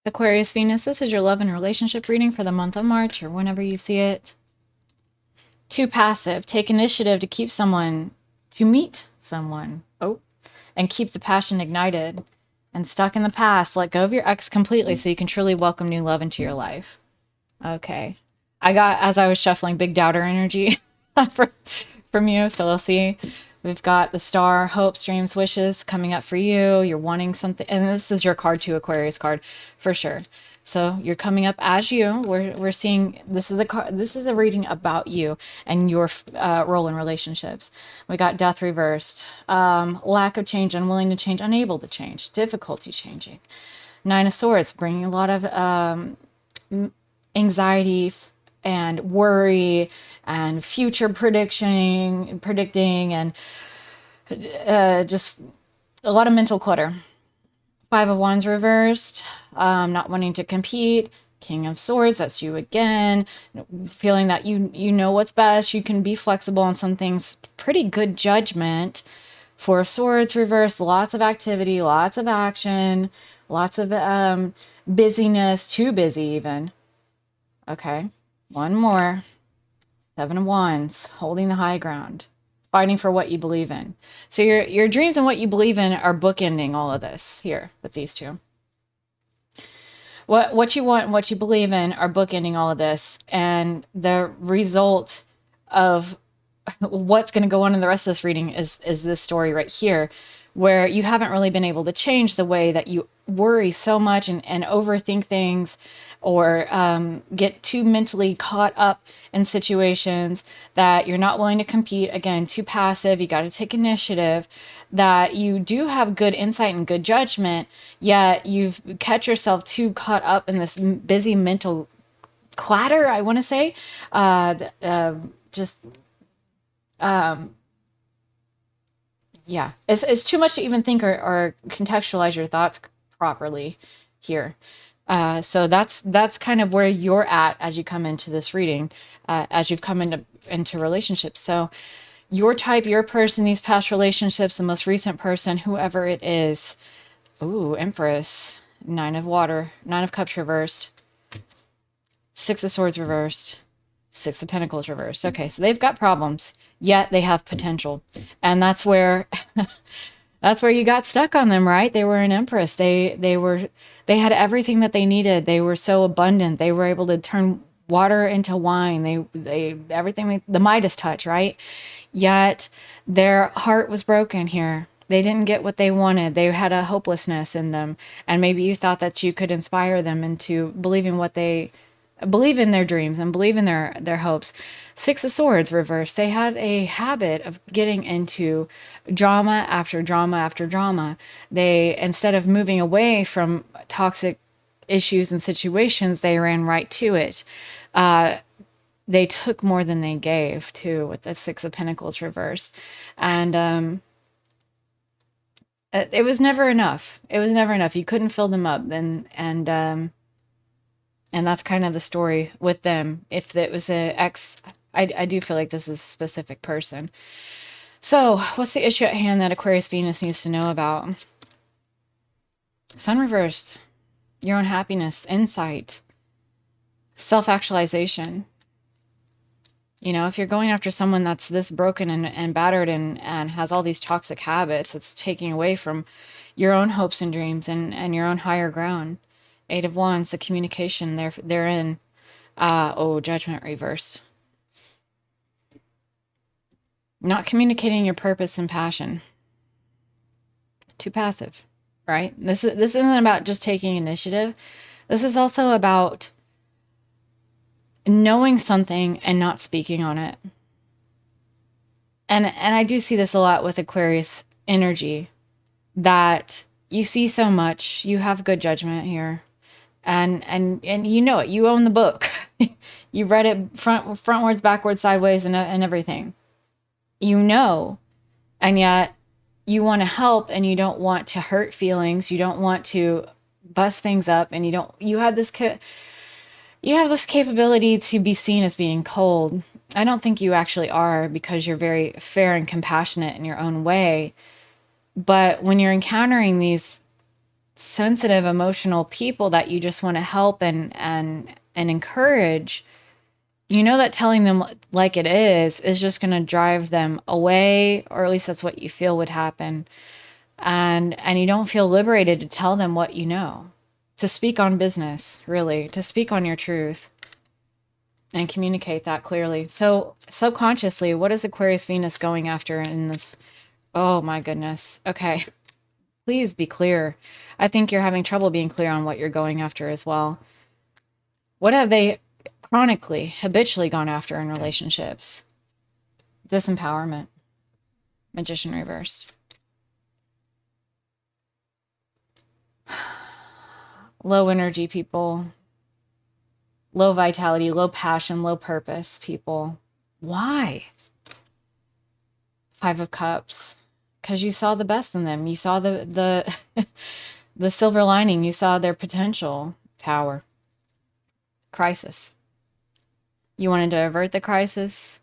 Aquarius Venus, this is your love and relationship reading for the month of March or whenever you see it. Too passive. Take initiative to keep someone, to meet someone. Oh, and keep the passion ignited. And stuck in the past, let go of your ex completely so you can truly welcome new love into your life. Okay. I got, as I was shuffling, big doubter energy from you. So we'll see. We've got the star, hopes, dreams, wishes coming up for you. You're wanting something. And this is your card too, Aquarius card, for sure. So you're coming up as you. We're seeing this is a card. This is a reading about you and your role in relationships. We got death reversed, lack of change, unwilling to change, unable to change, difficulty changing. Nine of Swords, bringing a lot of anxiety and worry and future predicting, and just a lot of mental clutter. Five of Wands reversed, not wanting to compete. King of Swords, that's you again, feeling that you know what's best. You can be flexible on some things. Pretty good judgment. Four of Swords reversed, lots of activity, lots of action, lots of busyness, too busy even. Okay, one more. Seven of Wands, holding the high ground, fighting for what you believe in. So your dreams and what you believe in are bookending all of this here with these two. What you want and what you believe in are bookending all of this, and the result of what's going to go on in the rest of this reading is this story right here, where you haven't really been able to change the way that you worry so much and overthink things, or get too mentally caught up in situations, that you're not willing to compete. Again, too passive. You got to take initiative. That you do have good insight and good judgment, yet you've kept yourself too caught up in this busy mental clatter, I want to say. Just yeah, it's too much to even think or contextualize your thoughts properly here. So that's kind of where you're at as you come into this reading, as you've come into relationships. So your type, your person, these past relationships, the most recent person, whoever it is. Ooh, Empress, Nine of Water, Nine of Cups reversed, Six of Swords reversed, Six of Pentacles reversed. Okay, so they've got problems, yet they have potential. And that's where that's where you got stuck on them, right? They were an Empress. They had everything that they needed. They were so abundant. They were able to turn water into wine. They everything, the Midas touch, right? Yet their heart was broken here. They didn't get what they wanted. They had a hopelessness in them. And maybe you thought that you could inspire them into believing what they believe in, their dreams, and believe in their hopes. Six of Swords reversed. They had a habit of getting into drama after drama after drama. They, instead of moving away from toxic issues and situations, they ran right to it. They took more than they gave too, with the Six of Pentacles reverse. And it was never enough. It was never enough. You couldn't fill them up. And that's kind of the story with them. If it was a ex, I do feel like this is a specific person. So what's the issue at hand that Aquarius Venus needs to know about? Sun reversed. Your own happiness, insight, self-actualization. You know, if you're going after someone that's this broken and battered and has all these toxic habits, it's taking away from your own hopes and dreams and your own higher ground. Eight of Wands, the communication they're in. Judgment reversed. Not communicating your purpose and passion. Too passive, right? This isn't about just taking initiative. This is also about knowing something and not speaking on it. And I do see this a lot with Aquarius energy, that you see so much, you have good judgment here. And you know it. You own the book. You read it frontwards, backwards, sideways, and everything. You know, and yet you want to help, and you don't want to hurt feelings. You don't want to bust things up, and you have this capability to be seen as being cold. I don't think you actually are, because you're very fair and compassionate in your own way. But when you're encountering these sensitive, emotional people that you just want to help and encourage, you know that telling them like it is just going to drive them away, or at least that's what you feel would happen. And you don't feel liberated to tell them what you know, to speak on business, really, to speak on your truth and communicate that clearly. So subconsciously, what is Aquarius Venus going after in this? Oh my goodness. Okay. Please be clear. I think you're having trouble being clear on what you're going after as well. What have they chronically, habitually gone after in relationships? Disempowerment. Magician reversed. Low energy people. Low vitality, low passion, low purpose people. Why? Five of Cups. Because you saw the best in them. You saw the the silver lining. You saw their potential. Tower. Crisis. You wanted to avert the crisis.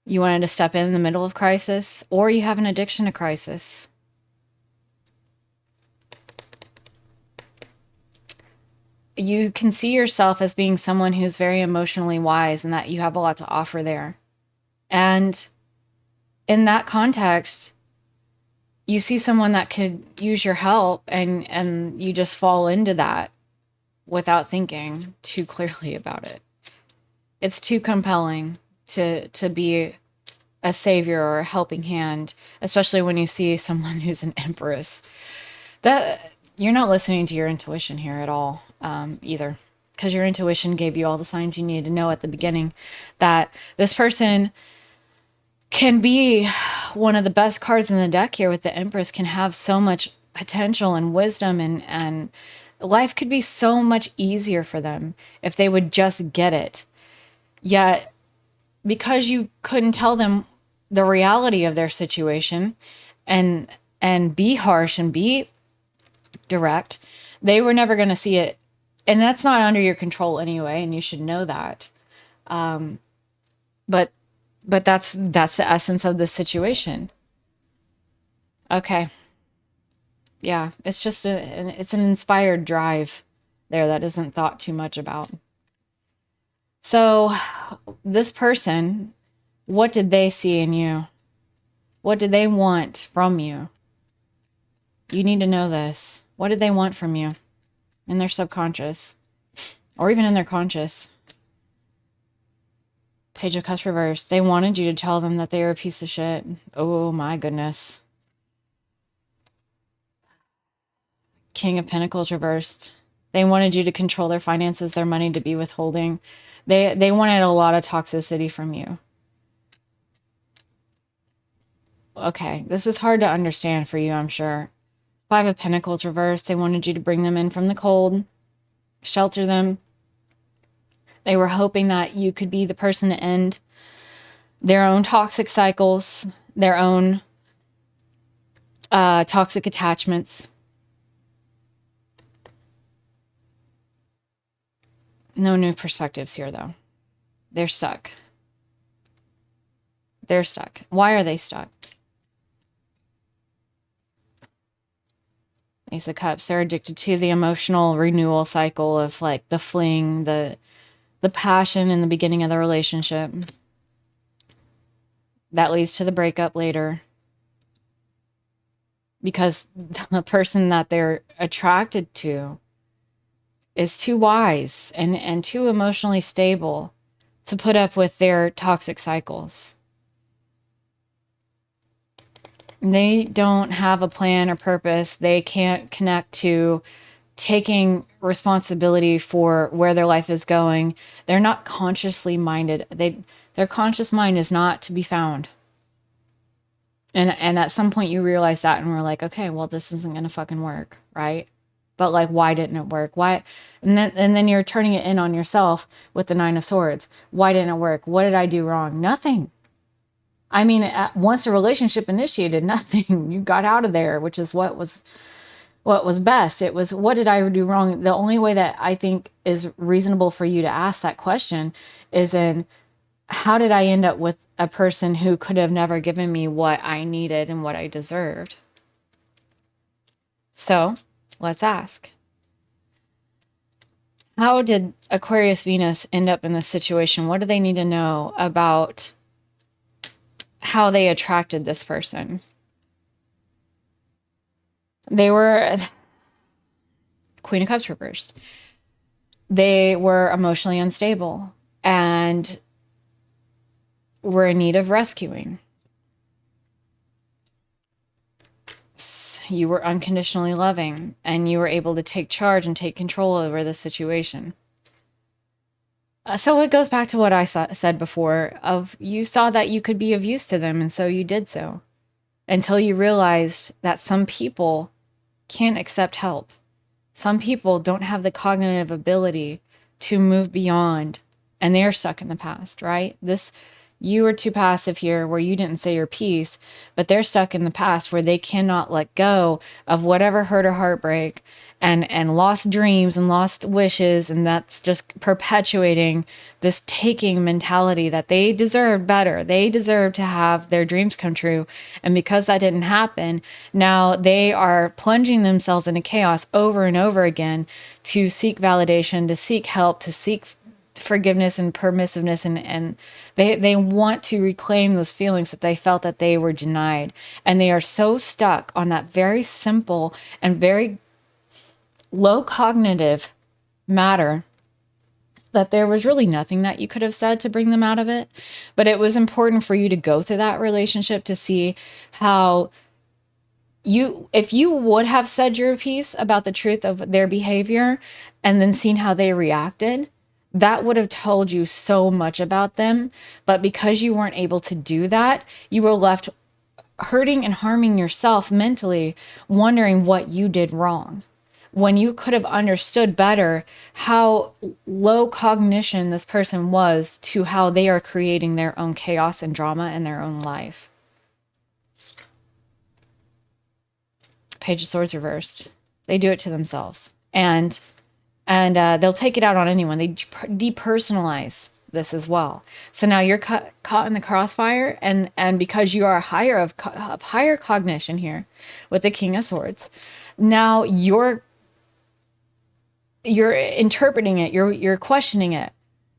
You wanted to step in the middle of crisis. Or you have an addiction to crisis. You can see yourself as being someone who's very emotionally wise and that you have a lot to offer there. And in that context, you see someone that could use your help, and you just fall into that without thinking too clearly about it. It's too compelling to be a savior or a helping hand, especially when you see someone who's an empress. That you're not listening to your intuition here at all, either, because your intuition gave you all the signs you needed to know at the beginning that this person can be one of the best cards in the deck here with the Empress, can have so much potential and wisdom, and life could be so much easier for them if they would just get it. Yet, because you couldn't tell them the reality of their situation and be harsh and be direct, they were never going to see it. And that's not under your control anyway, and you should know that. But that's the essence of the situation. Okay. Yeah, it's just it's an inspired drive there that isn't thought too much about. So this person, what did they see in you? What did they want from you? You need to know this. What did they want from you in their subconscious or even in their conscious? Page of Cups reversed. They wanted you to tell them that they were a piece of shit. Oh my goodness. King of Pentacles reversed. They wanted you to control their finances, their money, to be withholding. They wanted a lot of toxicity from you. Okay, this is hard to understand for you, I'm sure. Five of Pentacles reversed. They wanted you to bring them in from the cold, shelter them. They were hoping that you could be the person to end their own toxic cycles, their own toxic attachments. No new perspectives here, though. They're stuck. They're stuck. Why are they stuck? Ace of Cups. They're addicted to the emotional renewal cycle of like the fling, the passion in the beginning of the relationship. That leads to the breakup later. Because the person that they're attracted to is too wise and too emotionally stable to put up with their toxic cycles. They don't have a plan or purpose. They can't connect to taking responsibility for where their life is going. They're not consciously minded. Their conscious mind is not to be found. And at some point you realize that, and we're like, okay, well, this isn't gonna fucking work, right? But like, why didn't it work? Why? And then you're turning it in on yourself with the Nine of Swords. Why didn't it work? What did I do wrong? Nothing. I mean, once a relationship initiated, nothing. You got out of there, which is what was best. It was, what did I do wrong? The only way that I think is reasonable for you to ask that question is in, how did I end up with a person who could have never given me what I needed and what I deserved? So let's ask, how did Aquarius Venus end up in this situation? What do they need to know about how they attracted this person? They were Queen of Cups reversed. They were emotionally unstable and were in need of rescuing. You were unconditionally loving and you were able to take charge and take control over the situation. So it goes back to what I said before of you saw that you could be of use to them, and so you did so until you realized that some people can't accept help. Some people don't have the cognitive ability to move beyond, and they're stuck in the past, right? You were too passive here where you didn't say your piece, but they're stuck in the past where they cannot let go of whatever hurt or heartbreak and lost dreams and lost wishes, and that's just perpetuating this taking mentality that they deserve better. They deserve to have their dreams come true. And because that didn't happen, now they are plunging themselves into chaos over and over again to seek validation, to seek help, to seek forgiveness and permissiveness, and they want to reclaim those feelings that they felt that they were denied. And they are so stuck on that very simple and very low cognitive matter that there was really nothing that you could have said to bring them out of it. But it was important for you to go through that relationship to see how if you would have said your piece about the truth of their behavior and then seen how they reacted, that would have told you so much about them. But because you weren't able to do that, you were left hurting and harming yourself mentally, wondering what you did wrong, when you could have understood better how low cognition this person was to how they are creating their own chaos and drama in their own life. Page of Swords reversed. They do it to themselves. And they'll take it out on anyone. They depersonalize this as well. So now you're caught in the crossfire, and because you are higher cognition here with the King of Swords, now you're interpreting it, you're questioning it.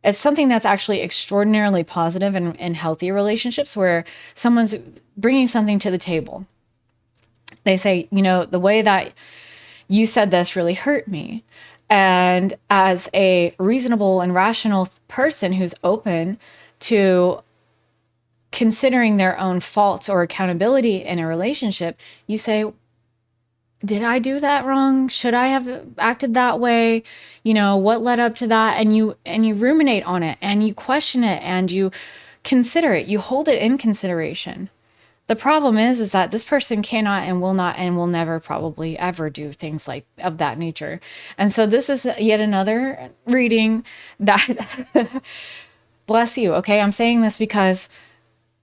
It's something that's actually extraordinarily positive in healthy relationships where someone's bringing something to the table. They say, the way that you said this really hurt me. And as a reasonable and rational person who's open to considering their own faults or accountability in a relationship, you say, did I do that wrong? Should I have acted that way? What led up to that? And you ruminate on it and you question it and you consider it. You hold it in consideration. The problem is that this person cannot and will not and will never probably ever do things like of that nature. And so this is yet another reading that bless you. Okay. I'm saying this because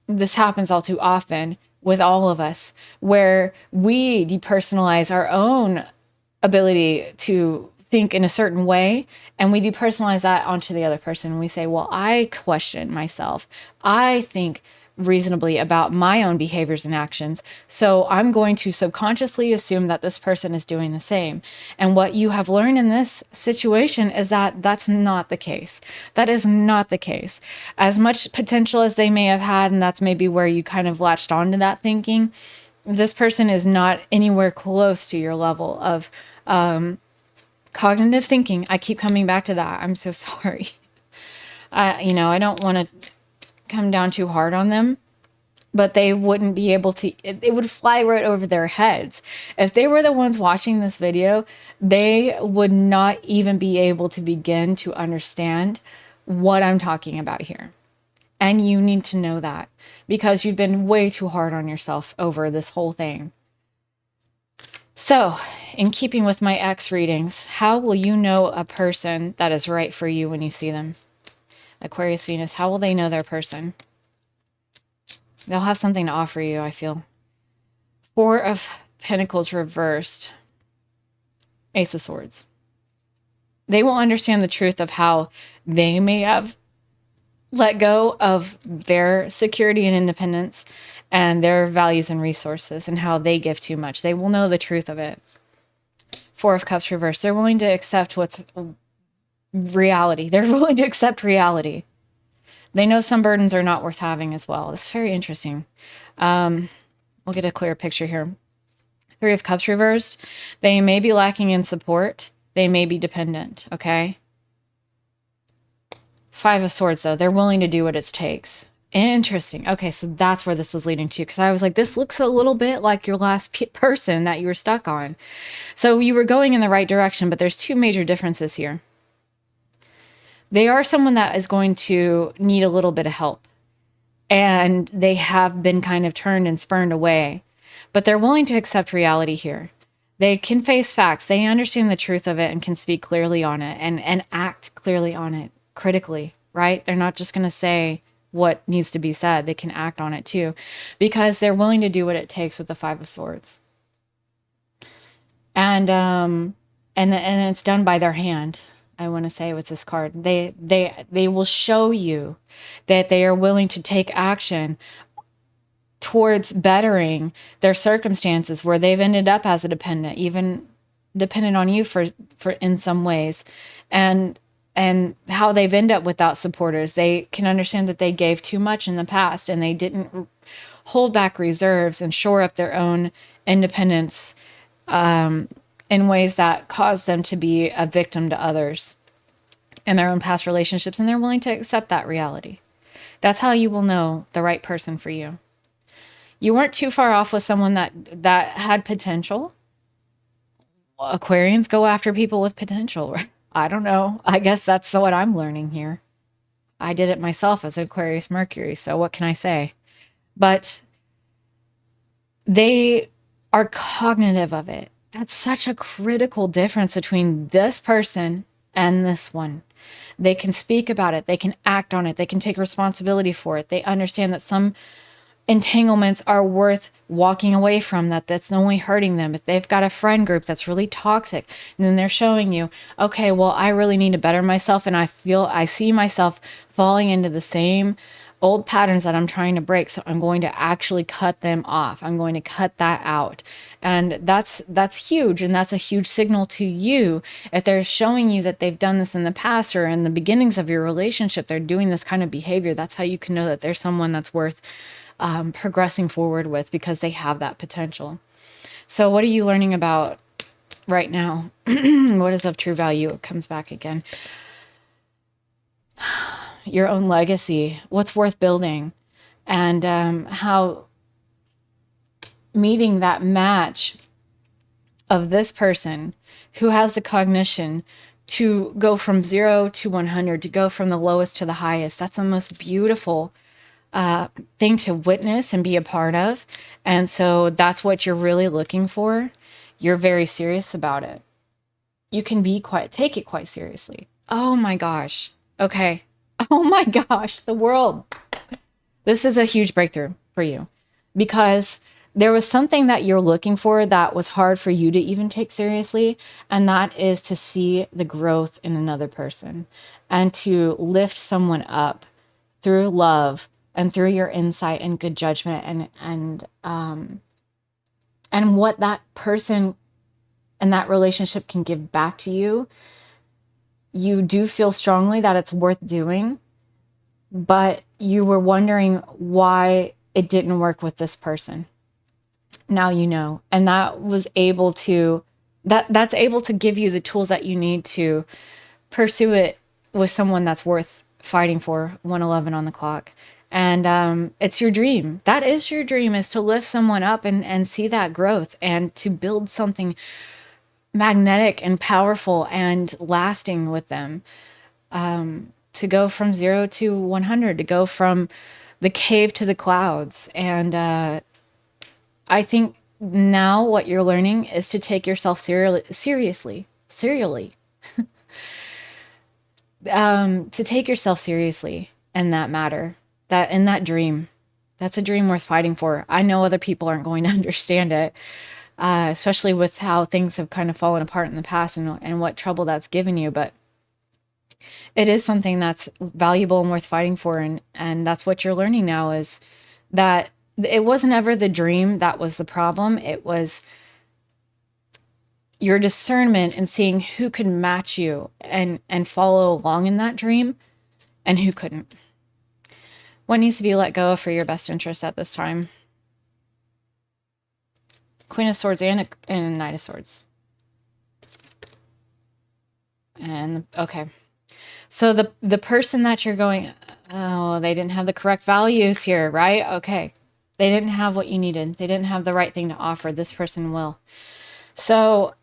this happens all too often with all of us, where we depersonalize our own ability to think in a certain way, and we depersonalize that onto the other person. And we say, well, I question myself. I think reasonably about my own behaviors and actions. So I'm going to subconsciously assume that this person is doing the same. And what you have learned in this situation is that that's not the case. That is not the case. As much potential as they may have had, and that's maybe where you kind of latched onto that thinking, this person is not anywhere close to your level of cognitive thinking. I keep coming back to that. I'm so sorry. I don't want to come down too hard on them, but they wouldn't be able to, it would fly right over their heads. If they were the ones watching this video, they would not even be able to begin to understand what I'm talking about here. And you need to know that because you've been way too hard on yourself over this whole thing. So, in keeping with my X readings, how will you know a person that is right for you when you see them? Aquarius Venus, how will they know their person? They'll have something to offer you, I feel. Four of Pentacles reversed. Ace of Swords. They will understand the truth of how they may have let go of their security and independence and their values and resources and how they give too much. They will know the truth of it. Four of Cups reversed. They're willing to accept what's reality. They're willing to accept reality. They know some burdens are not worth having as well. It's very interesting. We'll get a clearer picture here. Three of Cups reversed. They may be lacking in support. They may be dependent, okay? Five of Swords, though. They're willing to do what it takes. Interesting. Okay, so that's where this was leading to, because I was like, this looks a little bit like your last person that you were stuck on. So you were going in the right direction, but there's two major differences here. They are someone that is going to need a little bit of help, and they have been kind of turned and spurned away, but they're willing to accept reality here. They can face facts. They understand the truth of it and can speak clearly on it and act clearly on it, critically, right? They're not just going to say what needs to be said. They can act on it too, because they're willing to do what it takes with the Five of Swords. And it's done by their hand. I want to say with this card, they will show you that they are willing to take action towards bettering their circumstances where they've ended up as a dependent, even dependent on you for in some ways, and how they've ended up without supporters. They can understand that they gave too much in the past and they didn't hold back reserves and shore up their own independence in ways that caused them to be a victim to others in their own past relationships, and they're willing to accept that reality. That's how you will know the right person for you. You weren't too far off with someone that had potential. Aquarians go after people with potential. I don't know. I guess that's what I'm learning here. I did it myself as an Aquarius Mercury, so what can I say? But they are cognitive of it. That's such a critical difference between this person and this one. They can speak about it. They can act on it. They can take responsibility for it. They understand that some entanglements are worth walking away from, that's only hurting them. If they've got a friend group that's really toxic, and then they're showing you, okay, well, I really need to better myself, and I see myself falling into the same old patterns that I'm trying to break, so I'm going to actually cut them off. I'm going to cut that out. And that's huge, and that's a huge signal to you. If they're showing you that they've done this in the past or in the beginnings of your relationship, they're doing this kind of behavior, that's how you can know that there's someone that's worth progressing forward with, because they have that potential. So what are you learning about right now? What is of true value? It comes back again. Your own legacy, what's worth building, and how meeting that match of this person who has the cognition to go from 0 to 100, to go from the lowest to the highest. That's the most beautiful thing to witness and be a part of. And so that's what you're really looking for. You're very serious about it. You can take it quite seriously. Oh my gosh. Okay. Oh my gosh, the world. This is a huge breakthrough for you, because there was something that you're looking for that was hard for you to even take seriously, and that is to see the growth in another person and to lift someone up through love and through your insight and good judgment and what that person and that relationship can give back to you. You do feel strongly that it's worth doing, but you were wondering why it didn't work with this person. Now you know, and that's able to give you the tools that you need to pursue it with someone that's worth fighting for. 1:11 on the clock. And it's your dream. That is your dream, is to lift someone up and see that growth and to build something magnetic and powerful and lasting with them, to go from 0 to 100, to go from the cave to the clouds. And I think now what you're learning is to take yourself seriously, to take yourself seriously in that matter, that in that dream. That's a dream worth fighting for. I know other people aren't going to understand it, especially with how things have kind of fallen apart in the past and what trouble that's given you. But it is something that's valuable and worth fighting for. And that's what you're learning now, is that it wasn't ever the dream that was the problem. It was your discernment and seeing who could match you and follow along in that dream and who couldn't. What needs to be let go of for your best interest at this time? Queen of Swords and Knight of Swords. And okay. So the person that you're going, oh, they didn't have the correct values here, right? Okay. They didn't have what you needed. They didn't have the right thing to offer. This person will. So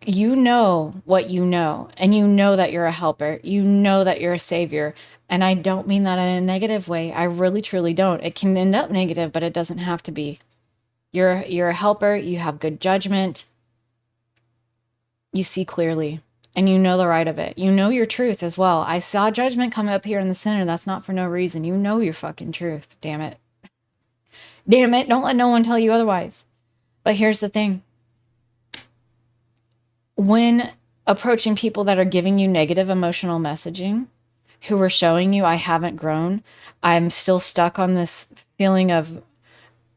you know what you know, and you know that you're a helper. You know that you're a savior. And I don't mean that in a negative way. I really, truly don't. It can end up negative, but it doesn't have to be. You're a helper. You have good judgment. You see clearly, and you know the right of it. You know your truth as well. I saw judgment come up here in the center. That's not for no reason. You know your fucking truth. Damn it. Damn it. Don't let no one tell you otherwise. But here's the thing. When approaching people that are giving you negative emotional messaging, who are showing you I haven't grown, I'm still stuck on this feeling of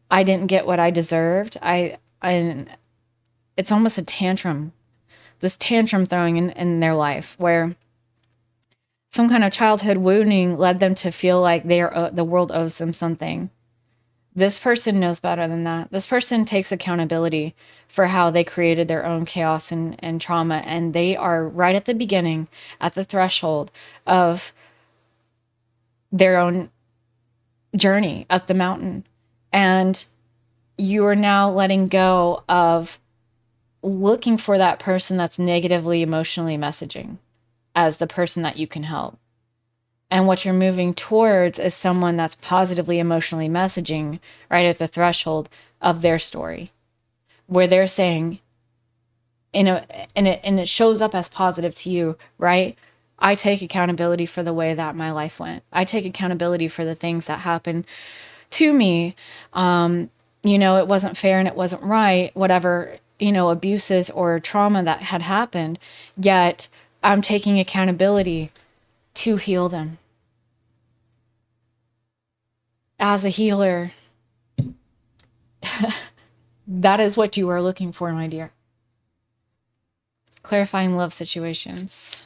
I didn't get what I deserved. It's almost a tantrum, this tantrum throwing in their life where some kind of childhood wounding led them to feel like the world owes them something. This person knows better than that. This person takes accountability for how they created their own chaos and trauma. And they are right at the beginning, at the threshold of their own journey up the mountain. And you are now letting go of looking for that person that's negatively emotionally messaging as the person that you can help. And what you're moving towards is someone that's positively emotionally messaging right at the threshold of their story, where they're saying, and it shows up as positive to you, right? I take accountability for the way that my life went. I take accountability for the things that happened to me. It wasn't fair and it wasn't right, whatever, abuses or trauma that had happened. Yet I'm taking accountability to heal them. As a healer, that is what you are looking for, my dear. Clarifying love situations.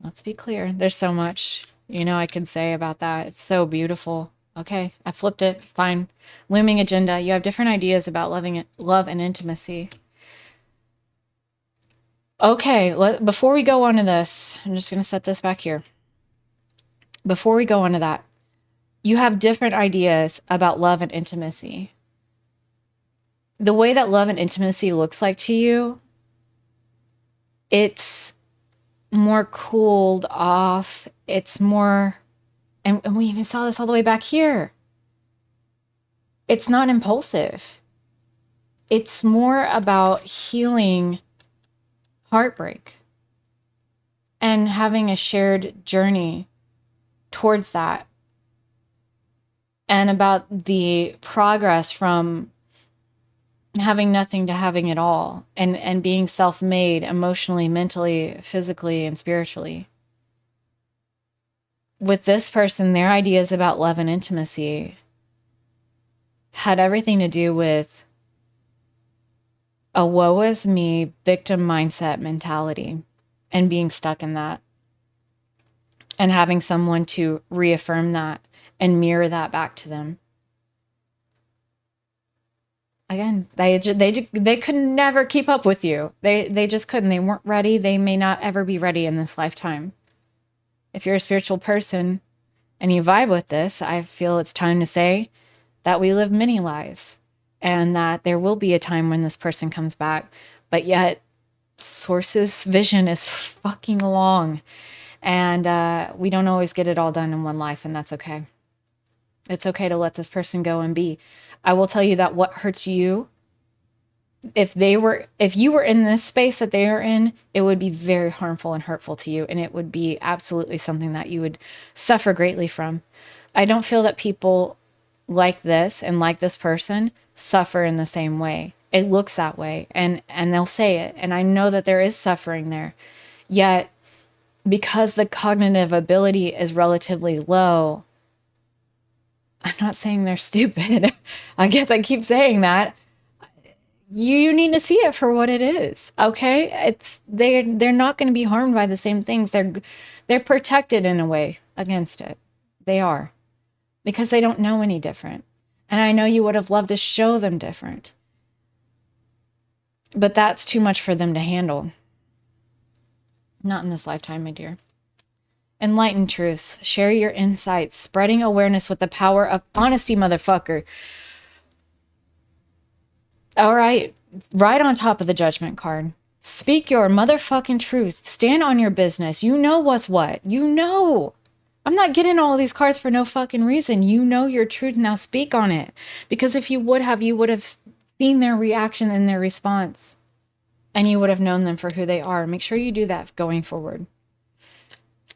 Let's be clear. There's so much, I can say about that. It's so beautiful. Okay, I flipped it. Fine. Looming agenda. You have different ideas about love and intimacy. Okay, before we go on to this, I'm just going to set this back here. Before we go on to that, you have different ideas about love and intimacy. The way that love and intimacy looks like to you, it's more cooled off. It's more, and we even saw this all the way back here. It's not impulsive. It's more about healing heartbreak and having a shared journey towards that, and about the progress from having nothing to having it all, and being self-made emotionally, mentally, physically, and spiritually. With this person, their ideas about love and intimacy had everything to do with a woe is me victim mindset mentality and being stuck in that, and having someone to reaffirm that and mirror that back to them. Again, they could never keep up with you. They just couldn't. They weren't ready. They may not ever be ready in this lifetime. If you're a spiritual person and you vibe with this, I feel it's time to say that we live many lives, and that there will be a time when this person comes back. But yet, Source's vision is fucking long. And we don't always get it all done in one life, and that's okay. It's okay to let this person go and be. I will tell you that what hurts you, if you were in this space that they are in, it would be very harmful and hurtful to you, and it would be absolutely something that you would suffer greatly from. I don't feel that people like this and like this person suffer in the same way. It looks that way, and they'll say it, and I know that there is suffering there. Yet, because the cognitive ability is relatively low, I'm not saying they're stupid. I guess I keep saying that. You need to see it for what it is. Okay? They're not going to be harmed by the same things. They're protected in a way against it. They are. Because they don't know any different. And I know you would have loved to show them different. But that's too much for them to handle. Not in this lifetime, my dear. Enlighten truth. Share your insights. Spreading awareness with the power of honesty, motherfucker. All right. Right on top of the judgment card. Speak your motherfucking truth. Stand on your business. You know what's what. You know. I'm not getting all these cards for no fucking reason. You know your truth. Now speak on it. Because if you would have seen their reaction and their response. And you would have known them for who they are. Make sure you do that going forward.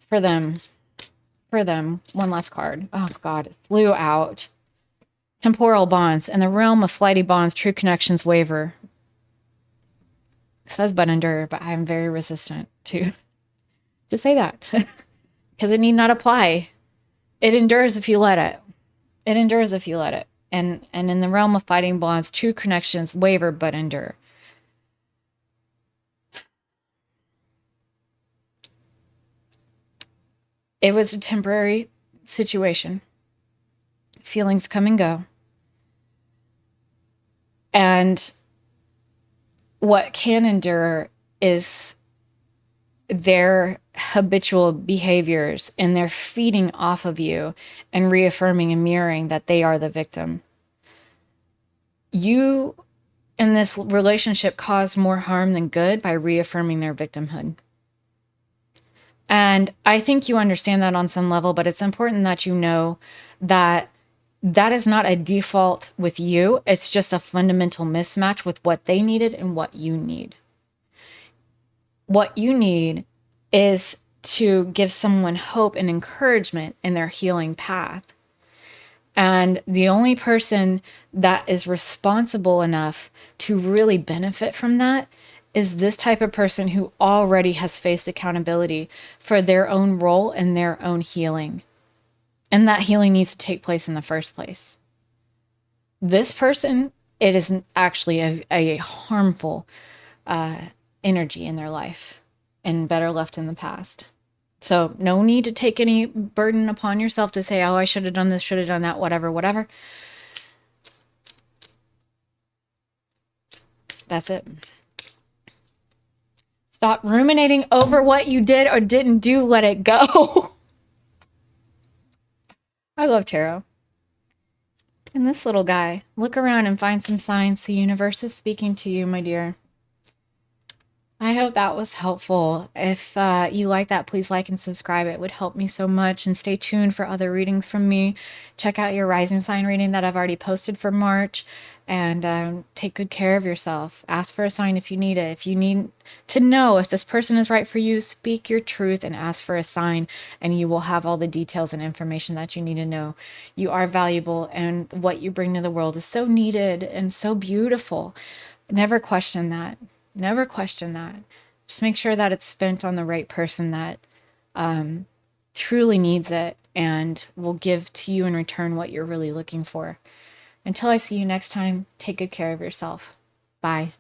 For them. One last card. Oh, God. It flew out. Temporal bonds. In the realm of flighty bonds, true connections waver. It says but endure, but I am very resistant to say that. Because it need not apply. It endures if you let it. It endures if you let it. And in the realm of fighting bonds, true connections waver but endure. It was a temporary situation. Feelings come and go. And what can endure is their habitual behaviors, and they're feeding off of you and reaffirming and mirroring that they are the victim. You in this relationship caused more harm than good by reaffirming their victimhood. And I think you understand that on some level, but it's important that you know that that is not a default with you. It's just a fundamental mismatch with what they needed and what you need. What you need is to give someone hope and encouragement in their healing path. And the only person that is responsible enough to really benefit from that is this type of person who already has faced accountability for their own role and their own healing. And that healing needs to take place in the first place. This person, it is actually a harmful energy in their life and better left in the past. So no need to take any burden upon yourself to say, oh, I should have done this, should have done that, whatever. That's it. Stop ruminating over what you did or didn't do. Let it go. I love tarot. And this little guy, look around and find some signs the universe is speaking to you, my dear. I hope that was helpful. If you like that, please like and subscribe. It would help me so much. And stay tuned for other readings from me. Check out your rising sign reading that I've already posted for March. And take good care of yourself. Ask for a sign if you need it. If you need to know if this person is right for you, speak your truth and ask for a sign. And you will have all the details and information that you need to know. You are valuable. And what you bring to the world is so needed and so beautiful. Never question that. Never question that. Just make sure that it's spent on the right person that truly needs it and will give to you in return what you're really looking for. Until I see you next time, take good care of yourself. Bye.